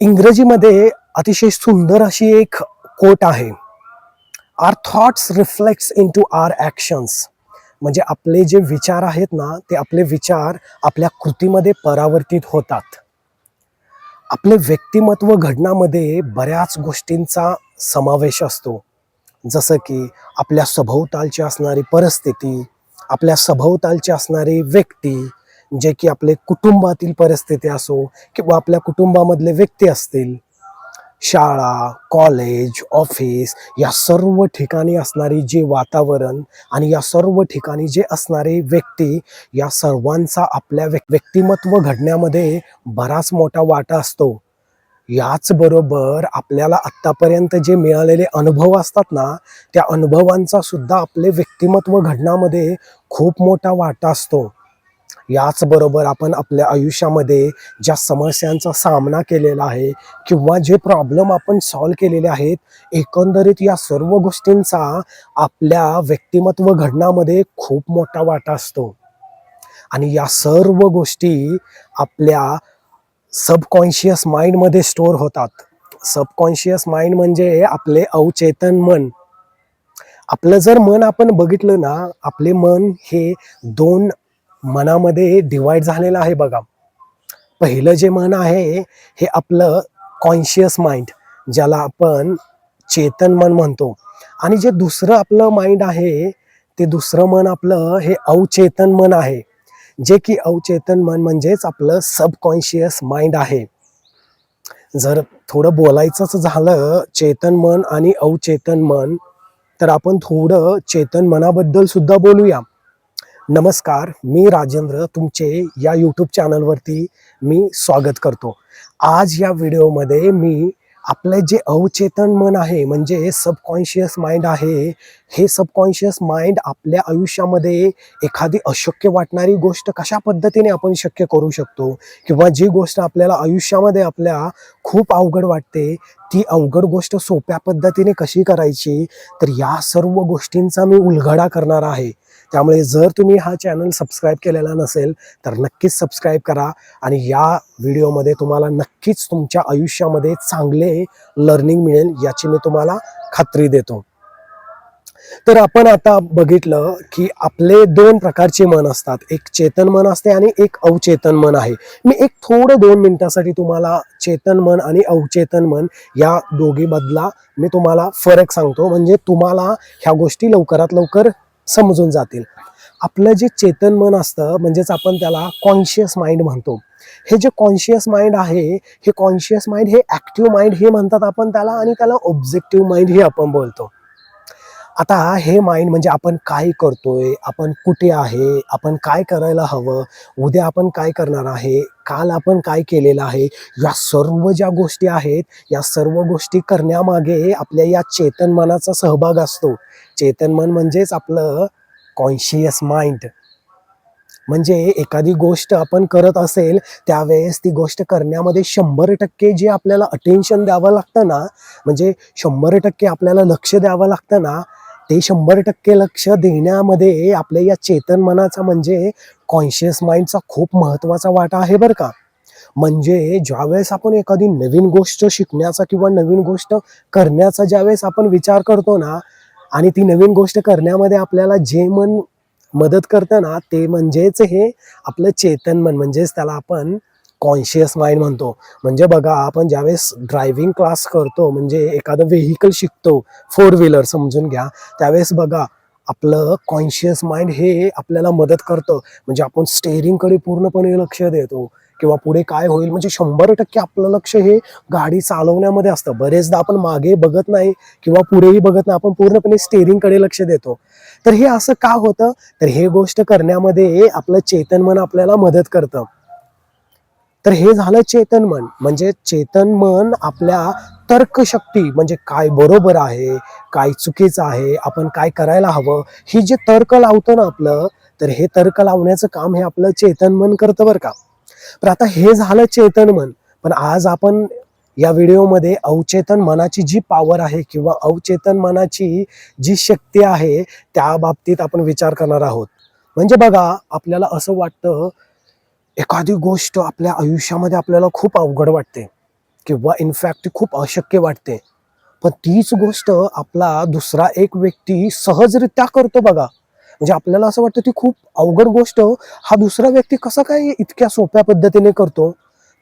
इंग्रजीमध्ये अतिशय सुंदर अशी एक कोट आहे. Our thoughts reflects into our actions. म्हणजे आपले जे विचार आहेत ना, ते आपले विचार आपल्या कृतीमध्ये परावर्तित होतात. आपले व्यक्तिमत्व घडण्यामध्ये बऱ्याच गोष्टींचा समावेश असतो. जसं की आपल्या सभोवतालची असणारी परिस्थिती, आपल्या सभोवतालची असणारी व्यक्ती, जे की आपले कुटुंबातील परिस्थिती असो किंवा आपल्या कुटुंबामधले व्यक्ती असतील, शाळा, कॉलेज, ऑफिस या सर्व ठिकाणी असणारी जे वातावरण आणि या सर्व ठिकाणी जे असणारे व्यक्ती, या सर्वांचा आपल्या व्यक्तिमत्व घडण्यामध्ये बराच मोठा वाटा असतो. याचबरोबर आपल्याला आत्तापर्यंत जे मिळालेले अनुभव असतात ना, त्या अनुभवांचा सुद्धा आपले व्यक्तिमत्व घडण्यामध्ये खूप मोठा वाटा असतो. याचबरोबर आपण आपल्या आयुष्यामध्ये ज्या समस्यांचा सामना केलेला आहे किंवा जे प्रॉब्लेम आपण सॉल्व्ह केलेले आहेत, एकंदरीत या सर्व गोष्टींचा आपल्या व्यक्तिमत्व घडण्यामध्ये खूप मोठा वाटा असतो. आणि या सर्व गोष्टी आपल्या सबकॉन्शियस माइंडमध्ये स्टोअर होतात. सबकॉन्शियस माइंड म्हणजे आपले अवचेतन मन. आपलं जर मन आपण बघितलं ना, आपले मन हे 2 मनामध्ये डिवाइड झालेलं आहे बघा. पहिलं जे मन आहे, हे आपलं कॉन्शियस माइंड, ज्याला आपण चेतन मन म्हणतो. आणि जे दुसरं आपलं माइंड आहे, ते दुसरं मन आपलं हे अवचेतन मन आहे. जे की अवचेतन मन म्हणजेच आपलं सबकॉन्शियस माइंड आहे. जर थोडं बोलायचंच झालं चेतन मन आणि अवचेतन मन, तर आपण थोडं चेतन मनाबद्दल सुद्धा बोलूया. नमस्कार, मी राजेंद्र तुमचे या यूट्यूब चॅनलवरती मी स्वागत करतो. आज या व्हिडिओमध्ये मी आपलं जे अवचेतन मन आहे, म्हणजे सबकॉन्शियस माइंड आहे, हे सबकॉन्शियस माइंड आपल्या आयुष्यामध्ये एखादी अशक्य वाटणारी गोष्ट कशा पद्धतीने आपण शक्य करू शकतो, किंवा जी गोष्ट आपल्याला आयुष्यामध्ये आपल्या खूप अवघड वाटते, ती अवघड गोष्ट सोप्या पद्धतीने कशी करायची, तर या सर्व गोष्टींचा मी उलगडा करणार आहे. त्यामुळे जर तुम्ही हा चॅनल सबस्क्राईब केलेला नसेल तर नक्कीच सबस्क्राईब करा आणि या व्हिडिओमध्ये तुम्हाला नक्कीच तुमच्या आयुष्यामध्ये चांगले लर्निंग मिळेल याची मी तुम्हाला खात्री देतो. तर आपण आता बघितलं की आपले 2 प्रकारचे मन असतात. एक चेतन मन असते आणि एक अवचेतन मन आहे. मी एक थोडं 2 मिनिटासाठी तुम्हाला चेतन मन आणि अवचेतन मन या दोघीमधला मी तुम्हाला फरक सांगतो, म्हणजे तुम्हाला ह्या गोष्टी लवकरात लवकर समजून जातील. आपलं जे चेतन मन असतं, म्हणजेच आपण त्याला कॉन्शियस माइंड म्हणतो. हे जे कॉन्शियस माइंड आहे, हे कॉन्शियस माइंड हे ॲक्टिव्ह माइंड हे म्हणतात आपण त्याला, आणि त्याला ऑब्जेक्टिव्ह माइंड हे आपण बोलतो. आता हे माइंड म्हणजे आपण काय करतोय, आपण कुठे आहे, आपण काय करायला हवं, उद्या आपण काय करणार आहे, काल आपण काय केलेलं आहे, या सर्व ज्या गोष्टी आहेत, या सर्व गोष्टी करण्यामागे आपल्या या चेतन मनाचा सहभाग असतो. चेतन मन म्हणजेच आपलं कॉन्शियस माइंड. म्हणजे एखादी गोष्ट आपण करत असेल त्यावेळेस ती गोष्ट करण्यामध्ये 100% जे आपल्याला अटेन्शन द्यावं लागतं ना, म्हणजे 100% आपल्याला लक्ष द्यावं लागतं ना, ते 100% लक्ष देण्यामध्ये आपल्या या चेतन मनाचा म्हणजे कॉन्शियस माइंडचा खूप महत्त्वाचा वाटा आहे बरं का. म्हणजे ज्यावेळेस आपण एखादी नवीन गोष्ट शिकण्याचा किंवा नवीन गोष्ट करण्याचा ज्यावेळेस आपण विचार करतो ना, आणि ती नवीन गोष्ट करण्यामध्ये आपल्याला जे मन मदत करतं ना, ते म्हणजेच हे आपलं चेतन मन, म्हणजेच त्याला आपण कॉन्शियस माइंड म्हणतो. म्हणजे बघा, आपण ज्यावेळेस ड्रायव्हिंग क्लास करतो, म्हणजे एखादं व्हेइकल शिकतो, 4 व्हीलर समजून घ्या, त्यावेळेस बघा आपलं कॉन्शियस माइंड हे आपल्याला मदत करतं. म्हणजे आपण स्टेअरिंगकडे पूर्णपणे लक्ष देतो, किंवा पुढे काय होईल, म्हणजे 100% आपलं लक्ष हे गाडी चालवण्यामध्ये असतं. बरेचदा आपण मागे बघत नाही किंवा पुढेही बघत नाही, आपण पूर्णपणे स्टेअरिंगकडे लक्ष देतो. तर हे असं का होतं, तर हे गोष्ट करण्यामध्ये आपलं चेतन मन आपल्याला मदत करतं. तर हे झालं चेतन मन. म्हणजे चेतन मन आपल्या तर्कशक्ती, म्हणजे काय बरोबर आहे, काय चुकीचं आहे, आपण काय करायला हवं, ही जे तर्क लावतं ना आपलं, तर हे तर्क लावण्याचं काम हे आपलं चेतन मन करतं बरं का. तर आता हे झालं चेतन मन. पण आज आपण या व्हिडिओमध्ये अवचेतन मनाची जी पॉवर आहे किंवा अवचेतन मनाची जी शक्ती आहे, त्या बाबतीत आपण विचार करणार आहोत. म्हणजे बघा, आपल्याला असं वाटतं एखादी गोष्ट आपल्या आयुष्यामध्ये आपल्याला खूप अवघड वाटते, किंवा इनफॅक्ट ती खूप अशक्य वाटते, पण तीच गोष्ट आपला दुसरा एक व्यक्ती सहजरित्या करतो बघा. म्हणजे आपल्याला असं वाटतं ती खूप अवघड गोष्ट हा दुसरा व्यक्ती कसा काय इतक्या सोप्या पद्धतीने करतो.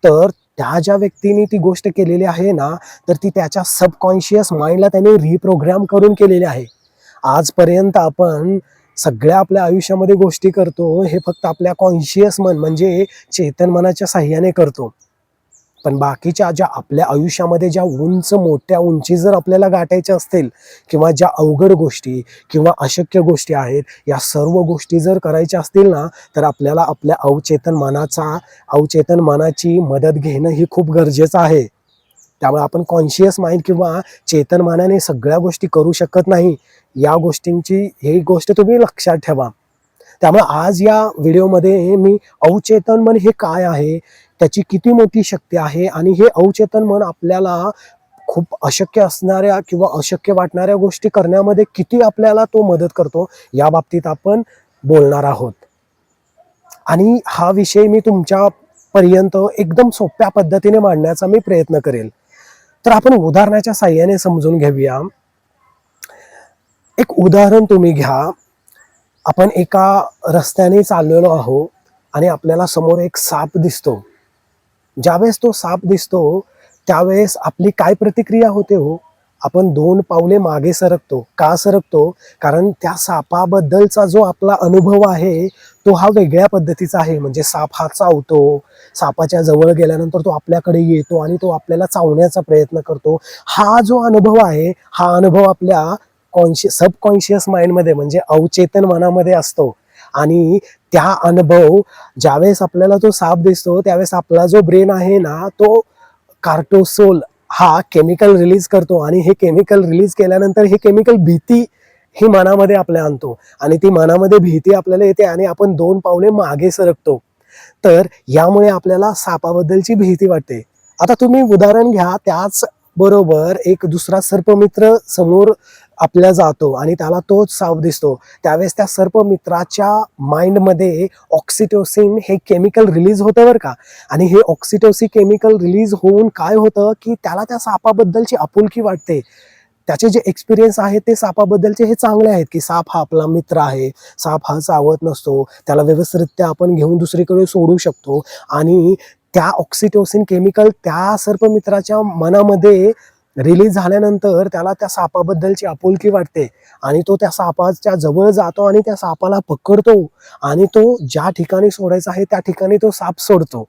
तर त्या ज्या व्यक्तीने ती गोष्ट केलेली आहे ना, तर ती त्याच्या सबकॉन्शियस माइंडला त्याने रिप्रोग्राम करून केलेली आहे. आजपर्यंत आपण सगळ्या आपल्या आयुष्यामध्ये गोष्टी करतो हे फक्त आपल्या कॉन्शियस मन म्हणजे चेतन मनाच्या साह्याने करतो. पण बाकीच्या ज्या आपल्या आयुष्यामध्ये ज्या उंच मोठ्या उंची जर आपल्याला गाठायच्या असतील किंवा ज्या अवघड गोष्टी किंवा अशक्य गोष्टी आहेत, या सर्व गोष्टी जर करायच्या असतील ना, तर आपल्याला आपल्या अवचेतन मनाची मदत घेणं ही खूप गरजेचं आहे. त्यामुळे आपण कॉन्शियस माइंड किंवा चेतन मनाने सगळ्या गोष्टी करू शकत नाही. या गोष्टींची ही गोष्ट तुम्ही लक्षात ठेवा. त्यामुळे आज या व्हिडिओमध्ये मी अवचेतन मन हे काय आहे, त्याची किती मोठी शक्ती आहे आणि हे अवचेतन मन आपल्याला खूप अशक्य असणाऱ्या किंवा अशक्य वाटणाऱ्या गोष्टी करण्यामध्ये किती आपल्याला तो मदत करतो, या बाबतीत आपण बोलणार आहोत. आणि हा विषय मी तुमच्यापर्यंत एकदम सोप्या पद्धतीने मांडण्याचा मी प्रयत्न करेल. तर आपण उदाहरणाच्या साह्याने समजून घेऊया. एक उदाहरण तुम्ही घ्या. आपण एका रस्त्याने चाललेलो आहोत आणि आपल्याला समोर एक साप दिसतो. ज्यावेळेस तो साप दिसतो त्यावेळेस आपली काय प्रतिक्रिया होते हो? आपण 2 पावले मागे सरकतो. का सरकतो? कारण त्या सापाबद्दलचा जो आपला अनुभव आहे तो हा वेगळ्या पद्धतीचा आहे. म्हणजे साप हा चावतो, सापाच्या जवळ गेल्यानंतर तो आपल्याकडे येतो आणि तो आपल्याला चावण्याचा प्रयत्न करतो. हा जो अनुभव आहे, हा अनुभव आपल्या सबकॉन्शियस माइंडमध्ये म्हणजे अवचेतन मनामध्ये असतो. आणि त्या अनुभव ज्यावेळेस आपल्याला तो साप दिसतो त्यावेळेस आपला जो ब्रेन आहे ना, तो कार्टोसोल हा केमिकल रिलीज करतो आणि हे केमिकल रिलीज केल्यानंतर हे केमिकल भीती ही मनामध्ये आपल्या आणतो आणि ती मनामध्ये भीती आपल्याला येते आणि आपण 2 पावले मागे सरकतो. तर यामुळे आपल्याला सापाबद्दलची भीती वाटते. आता तुम्ही उदाहरण घ्या, त्याच बरोबर एक दुसरा सर्पमित्र समोर आपल्या जातो आणि त्याला तोच साप दिसतो. त्यावेळेस त्या सर्पमित्राच्या माइंडमध्ये ऑक्सिटोसिन हे केमिकल रिलीज होतं बरं का. आणि हे ऑक्सिटोसिन केमिकल रिलीज होऊन काय होतं, की त्याला त्या सापाबद्दलची आपुलकी वाटते. त्याचे जे एक्सपिरियन्स आहेत ते सापाबद्दलचे हे चांगले आहेत, की साप हा आपला मित्र आहे. साप हा चावत नसतो. त्याला व्यवस्थितरित्या आपण घेऊन दुसरीकडे सोडू शकतो आणि त्या ऑक्सिटोसिन केमिकल त्या सर्पमित्राच्या मनामध्ये रिलीज झाल्यानंतर त्याला त्या सापाबद्दलची आपुलकी वाटते आणि तो त्या सापाच्या जवळ जातो आणि त्या सापाला पकडतो आणि तो ज्या ठिकाणी सोडायचा आहे त्या ठिकाणी तो साप सोडतो.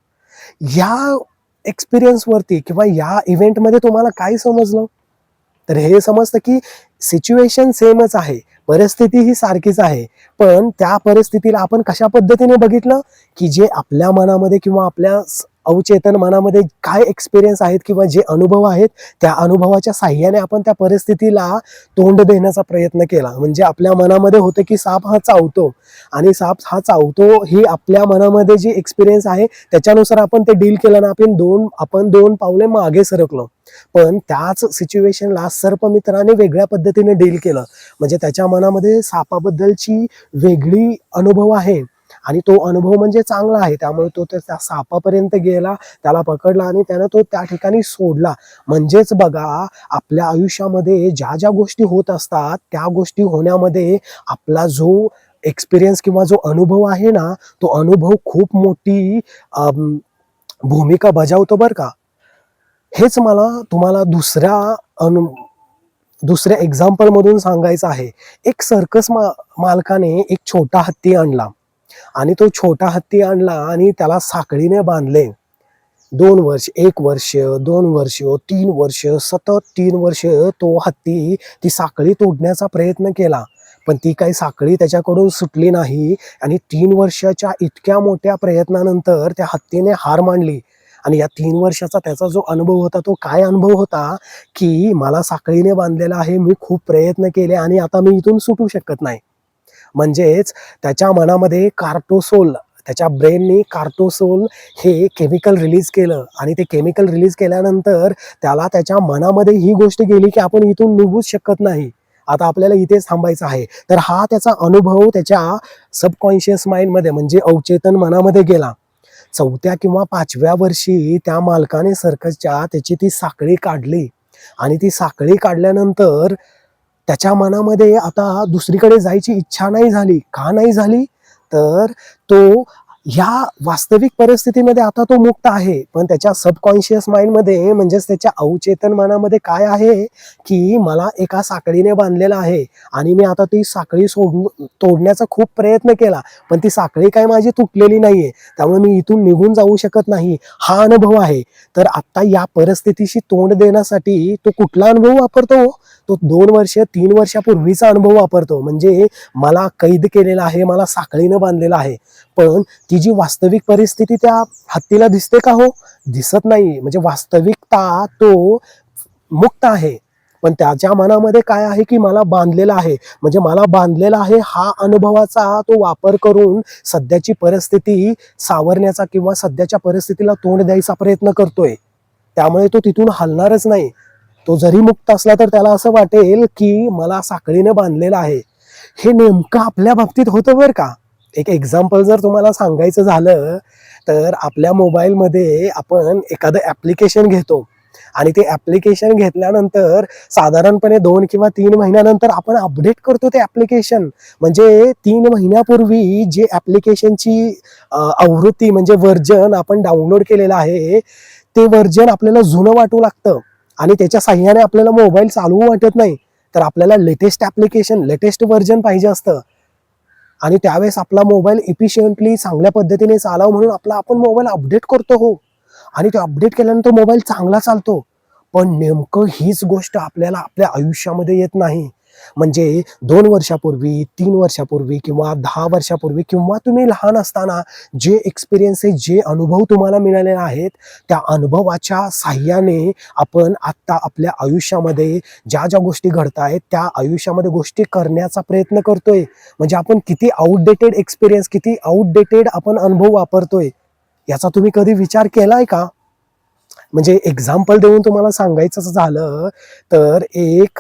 या एक्सपिरियन्सवरती किंवा या इव्हेंटमध्ये तुम्हाला काय समजलं? तर हे समजतं की सिच्युएशन सेमच आहे, परिस्थिती ही सारखीच आहे, पण त्या परिस्थितीला आपण कशा पद्धतीने बघितलं, की जे आपल्या मनामध्ये किंवा आपल्या अवचेतन मनामध्ये काय एक्सपिरियन्स आहेत किंवा जे अनुभव आहेत त्या अनुभवाच्या साह्याने आपण त्या परिस्थितीला तोंड देण्याचा प्रयत्न केला. म्हणजे आपल्या मनामध्ये होतं की साप हा चावतो आणि साप हा चावतो ही आपल्या मनामध्ये जी एक्सपिरियन्स आहे त्याच्यानुसार आपण ते डील केलं ना, आपण 2 पावले मागे सरकलो. पण त्याच सिच्युएशनला सर्पमित्राने वेगळ्या पद्धतीने डील केलं. म्हणजे त्याच्या मनामध्ये सापाबद्दलची वेगळी अनुभव आहे आणि तो अनुभव म्हणजे चांगला आहे. त्यामुळे तो त्या सापापर्यंत गेला, त्याला पकडला आणि त्यानं तो त्या ठिकाणी सोडला. म्हणजेच बघा, आपल्या आयुष्यामध्ये ज्या ज्या गोष्टी होत असतात त्या गोष्टी होण्यामध्ये आपला जो एक्सपिरियन्स किंवा जो अनुभव आहे ना, तो अनुभव खूप मोठी भूमिका बजावतो बरं का. हेच मला तुम्हाला दुसऱ्या एक्झाम्पल मधून सांगायचं आहे. एक सर्कस मालकाने एक छोटा हत्ती आणला आणि तो छोटा हत्ती आणला आणि त्याला साखळीने बांधले. 2 वर्ष, 1 वर्ष, 2 वर्ष, 3 वर्ष, सतत 3 वर्ष तो हत्ती ती साखळी तोडण्याचा प्रयत्न केला. पण ती काही साखळी त्याच्याकडून सुटली नाही आणि 3 वर्षाच्या इतक्या मोठ्या प्रयत्नानंतर त्या हत्तीने हार मानली. आणि या 3 वर्षाचा त्याचा जो अनुभव होता तो काय अनुभव होता, की मला साखळीने बांधलेला आहे, मी खूप प्रयत्न केले आणि आता मी इथून सुटू शकत नाही. म्हणजेच त्याच्या मनामध्ये त्याच्या ब्रेननी कार्टोसोल हे केमिकल रिलीज केलं आणि ते केमिकल रिलीज केल्यानंतर त्याला त्याच्या मनामध्ये ही गोष्ट गेली की आपण इथून निघूच शकत नाही, आता आपल्याला इथेच थांबायचं आहे. तर हा त्याचा अनुभव त्याच्या सबकॉन्शियस माइंडमध्ये म्हणजे अवचेतन मनामध्ये गेला. 4थ्या किंवा 5व्या वर्षी त्या मालकाने सर्कसच्या त्याची ती साखळी काढली आणि ती साखळी काढल्यानंतर त्याच्या मनामध्ये आता दुसरीकडे जायची इच्छा नाही झाली. का नाही झाली? तर तो ह्या वास्तविक परिस्थितीमध्ये आता तो मुक्त आहे. पण त्याच्या सबकॉन्शियस माइंडमध्ये म्हणजेच त्याच्या अवचेतन मनामध्ये काय आहे, की मला एका साखळीने बांधलेलं आहे आणि मी आता ती साखळी तोडण्याचा खूप प्रयत्न केला. पण ती साखळी काय माझी तुटलेली नाहीये. त्यामुळे मी इथून निघून जाऊ शकत नाही. हा अनुभव आहे. तर आता या परिस्थितीशी तोंड देण्यासाठी तो कुठला अनुभव वापरतो? तो 2 वर्ष 3 वर्षापूर्वीचा अनुभव वापरतो. म्हणजे मला कैद केलेला आहे, मला साखळीनं बांधलेला आहे. पण ती जी वास्तविक परिस्थिती त्या हत्तीला दिसते का हो? दिसत नाही. म्हणजे वास्तविकता तो मुक्त आहे. पण त्याच्या मनामध्ये काय आहे, की मला बांधलेला आहे. म्हणजे मला बांधलेला आहे हा अनुभवाचा तो वापर करून सध्याची परिस्थिती सावरण्याचा किंवा सध्याच्या परिस्थितीला तोंड द्यायचा प्रयत्न करतोय. त्यामुळे तो तिथून हलणारच नाही. तो जरी मुक्त असला तर त्याला असं वाटेल, की मला साखळीने बांधलेलं आहे. हे नेमकं आपल्या बाबतीत होतं बरं का. एक एक्झाम्पल जर तुम्हाला सांगायचं झालं, तर आपल्या मोबाईलमध्ये आपण एखादं ॲप्लिकेशन घेतो आणि ते ॲप्लिकेशन घेतल्यानंतर साधारणपणे 2 किंवा 3 महिन्यानंतर आपण अपडेट करतो ते ॲप्लिकेशन. म्हणजे 3 महिन्यापूर्वी जे ॲप्लिकेशनची आवृत्ती म्हणजे व्हर्जन आपण डाउनलोड केलेलं आहे, ते व्हर्जन आपल्याला जुनं वाटू लागतं आणि त्याच्या साहाय्याने आपल्याला मोबाईल चालवू वाटत नाही. तर आपल्याला लेटेस्ट ॲप्लिकेशन, लेटेस्ट व्हर्जन पाहिजे असतं आणि त्यावेळेस आपला मोबाईल इफिशियंटली चांगल्या पद्धतीने चालावं म्हणून आपण मोबाईल अपडेट करतो हो. आणि ते अपडेट केल्यानंतर मोबाईल चांगला चालतो. पण नेमकं हीच गोष्ट आपल्याला आपल्या आयुष्यामध्ये येत नाही. म्हणजे 2 वर्षापूर्वी, 3 वर्षापूर्वी किंवा 10 वर्षापूर्वी किंवा तुम्ही लहान असताना जे एक्सपिरियन्सेस, जे अनुभव तुम्हाला मिळालेले आहेत, त्या अनुभवाच्या साहाय्याने आपण आत्ता आपल्या आयुष्यामध्ये ज्या गोष्टी घडतायत, त्या आयुष्यामध्ये गोष्टी करण्याचा प्रयत्न करतोय. म्हणजे आपण किती आउटडेटेड एक्सपिरियन्स, किती आउटडेटेड आपण अनुभव वापरतोय, याचा तुम्ही कधी विचार केलाय का? म्हणजे एक्झाम्पल देऊन तुम्हाला सांगायचं झालं तर एक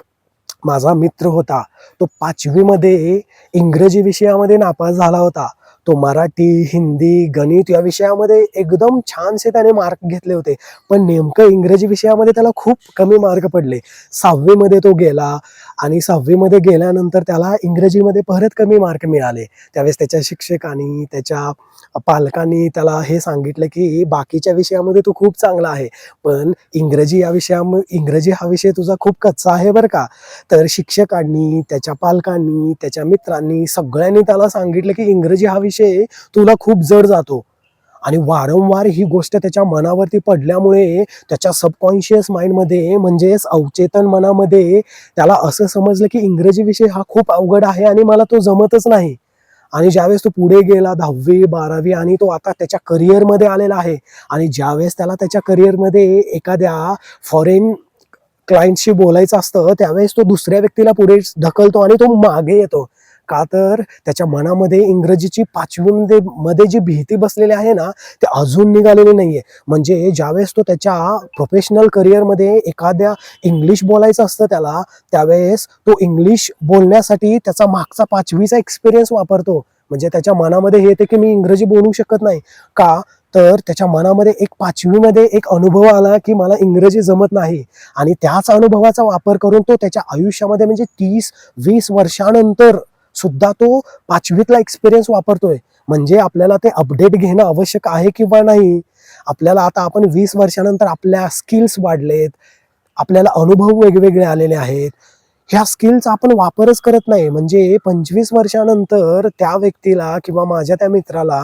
माझा मित्र होता. तो 5वी मध्ये इंग्रजी विषयामध्ये नापास झाला होता. तो मराठी, हिंदी, गणित या विषयामध्ये एकदम छानसे त्याने मार्क घेतले होते. पण नेमकं इंग्रजी विषयामध्ये त्याला खूप कमी मार्क पडले. 6वी मध्ये तो गेला आणि 6वी मध्ये गेल्यानंतर त्याला इंग्रजीमध्ये परत कमी मार्क मिळाले. त्यावेळेस त्याच्या शिक्षकांनी, त्याच्या पालकांनी त्याला हे सांगितलं, की बाकीच्या विषयामध्ये तू खूप चांगला आहे. पण इंग्रजी हा विषय तुझा खूप कच्चा आहे बरं का. तर शिक्षकांनी, त्याच्या पालकांनी, त्याच्या मित्रांनी सगळ्यांनी त्याला सांगितलं, की इंग्रजी हा विषय तुला खूप जड जातो. आणि वारंवार ही गोष्ट त्याच्या मनावरती पडल्यामुळे त्याच्या सबकॉन्शियस माइंडमध्ये म्हणजेच अवचेतन मनामध्ये त्याला असं समजलं, की इंग्रजी विषय हा खूप अवघड आहे आणि मला तो जमतच नाही. आणि ज्यावेळेस तो पुढे गेला 10वी, 12वी आणि तो आता त्याच्या करिअरमध्ये आलेला आहे आणि ज्यावेळेस त्याला त्याच्या करिअरमध्ये एखाद्या फॉरेन क्लायंटशी बोलायचं असतं, त्यावेळेस तो दुसऱ्या व्यक्तीला पुढे ढकलतो आणि तो मागे येतो. का तर त्याच्या मनामध्ये इंग्रजीची 5वी मध्ये जी भीती बसलेली आहे ना, ती अजून निघालेली नाहीये. म्हणजे ज्यावेळेस तो त्याच्या प्रोफेशनल करिअरमध्ये एखाद्या इंग्लिश बोलायचं असतं त्याला, त्यावेळेस तो इंग्लिश बोलण्यासाठी त्याचा मागचा 5वीचा एक्सपिरियन्स वापरतो. म्हणजे त्याच्या मनामध्ये हे येते, की मी इंग्रजी बोलू शकत नाही. का? तर त्याच्या मनामध्ये एक 5वी मध्ये एक अनुभव आला, की मला इंग्रजी जमत नाही आणि त्याच अनुभवाचा वापर करून तो त्याच्या आयुष्यामध्ये म्हणजे 30-20 वर्षानंतर सुद्धा तो 5वीतला एक्सपिरियन्स वापरतोय. म्हणजे आपल्याला ते अपडेट घेणं आवश्यक आहे किंवा नाही? आपल्याला आता आपण 20 वर्षानंतर आपल्या स्किल्स वाढलेत, आपल्याला अनुभव वेगवेगळे आलेले आहेत. ह्या स्किलचा आपण वापरच करत नाही. म्हणजे 25 वर्षानंतर त्या व्यक्तीला किंवा माझ्या त्या मित्राला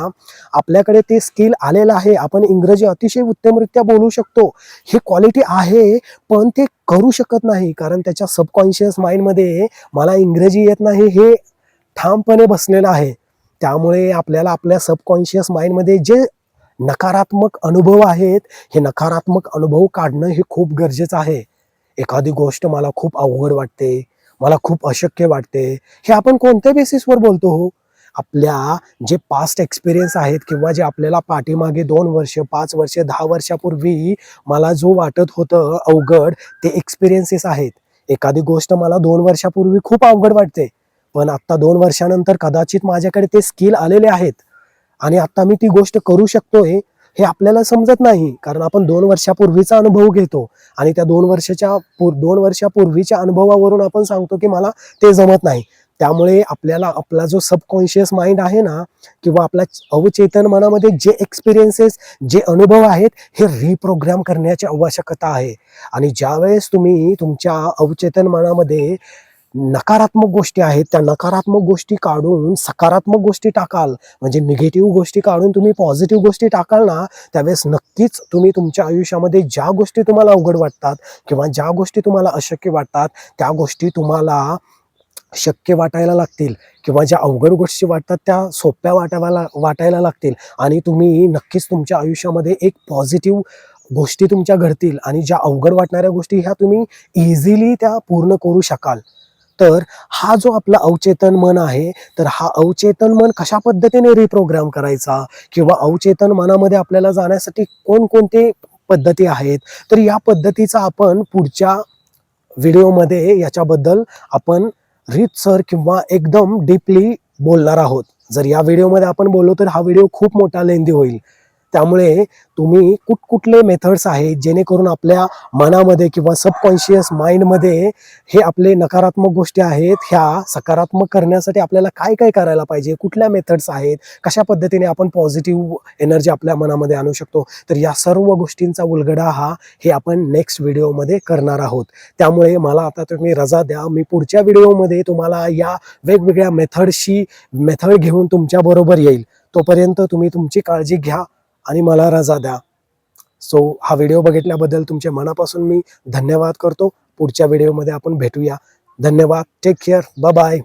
आपल्याकडे ते स्किल आलेलं आहे. आपण इंग्रजी अतिशय उत्तमरित्या बोलू शकतो. ही क्वालिटी आहे, पण ते करू शकत नाही. कारण त्याच्या सबकॉन्शियस माइंडमध्ये मला इंग्रजी येत नाही हे ठामपणे बसलेलं आहे. त्यामुळे आपल्याला आपल्या सबकॉन्शियस माइंडमध्ये जे नकारात्मक अनुभव आहेत, हे नकारात्मक अनुभव काढणं हे खूप गरजेचं आहे. एखादी गोष्ट मला खूप अवघड वाटते, मला खूप अशक्य वाटते, हे आपण कोणत्या बेसिसवर बोलतो हो? आपल्या जे पास्ट एक्सपिरियन्स आहेत किंवा जे आपल्याला पाठीमागे 2 वर्ष, 5 वर्ष, 10 वर्षापूर्वी मला जो वाटत होतं अवघड, ते एक्सपिरियन्सेस आहेत. एखादी गोष्ट मला 2 वर्षापूर्वी खूप अवघड वाटते, पण आत्ता 2 वर्षानंतर कदाचित माझ्याकडे ते स्किल आलेले आहेत आणि आता मी ती गोष्ट करू शकतोय. हे आपल्याला समजत नाही, कारण आपण 2 वर्षापूर्वीचा अनुभव घेतो आणि त्या 2 वर्षापूर्वीच्या अनुभवावरून आपण सांगतो की मला ते जमत नाही. त्यामुळे आपल्याला आपला जो सबकॉन्शियस माइंड आहे ना, किंवा आपला अवचेतन मनामध्ये जे एक्सपिरियन्सेस, जे अनुभव आहेत, हे रिप्रोग्राम करण्याची आवश्यकता आहे. आणि ज्यावेळेस तुम्ही तुमच्या अवचेतन मनामध्ये नकारात्मक गोष्टी आहेत, त्या नकारात्मक गोष्टी काढून सकारात्मक गोष्टी टाकाल, म्हणजे निगेटिव्ह गोष्टी काढून तुम्ही पॉझिटिव्ह गोष्टी टाकाल ना, त्यावेळेस नक्कीच तुम्ही तुमच्या आयुष्यामध्ये ज्या गोष्टी तुम्हाला अवघड वाटतात किंवा ज्या गोष्टी तुम्हाला अशक्य वाटतात, त्या गोष्टी तुम्हाला शक्य वाटायला लागतील, किंवा ज्या अवघड गोष्टी वाटतात त्या सोप्या वाटायला लागतील, आणि तुम्ही नक्कीच तुमच्या आयुष्यामध्ये एक पॉझिटिव्ह गोष्टी तुमच्या घडतील, आणि ज्या अवघड वाटणाऱ्या गोष्टी ह्या तुम्ही इझिली त्या पूर्ण करू शकाल. तर हा जो आपला अवचेतन मन आहे, तर हा अवचेतन मन कशा पद्धतीने रिप्रोग्राम करायचा, किंवा अवचेतन मनामध्ये आपल्याला जाण्यासाठी कोणकोणते पद्धती आहेत, तर या पद्धतीचा आपण पुढच्या व्हिडिओमध्ये याच्याबद्दल आपण रीतसर किंवा एकदम डीपली बोलणार आहोत. जर या व्हिडिओमध्ये आपण बोललो तर हा व्हिडिओ खूप मोठा लेंदी होईल. त्यामुळे तुम्ही कुठकुठले मेथड्स आहेत जेणेकरून आपल्या मनामध्ये किंवा सबकॉन्शियस माइंडमध्ये हे आपले नकारात्मक गोष्टी आहेत, ह्या सकारात्मक करण्यासाठी आपल्याला काय काय करायला पाहिजे, कुठल्या मेथड्स आहेत, कशा पद्धतीने आपण पॉझिटिव्ह एनर्जी आपल्या मनामध्ये आणू शकतो, तर या सर्व गोष्टींचा उलगडा हे आपण नेक्स्ट व्हिडिओमध्ये करणार आहोत. त्यामुळे मला आता तुम्ही रजा द्या. मी पुढच्या व्हिडिओमध्ये तुम्हाला या वेगवेगळ्या मेथड घेऊन तुमच्याबरोबर येईल. तोपर्यंत तुम्ही तुमची काळजी घ्या आणि मला रजा द्या. हा व्हिडिओ बघितल्याबद्दल तुमचे मनापासून मी धन्यवाद करतो. पुढच्या व्हिडिओमध्ये आपण भेटूया. धन्यवाद. Take care. Bye bye.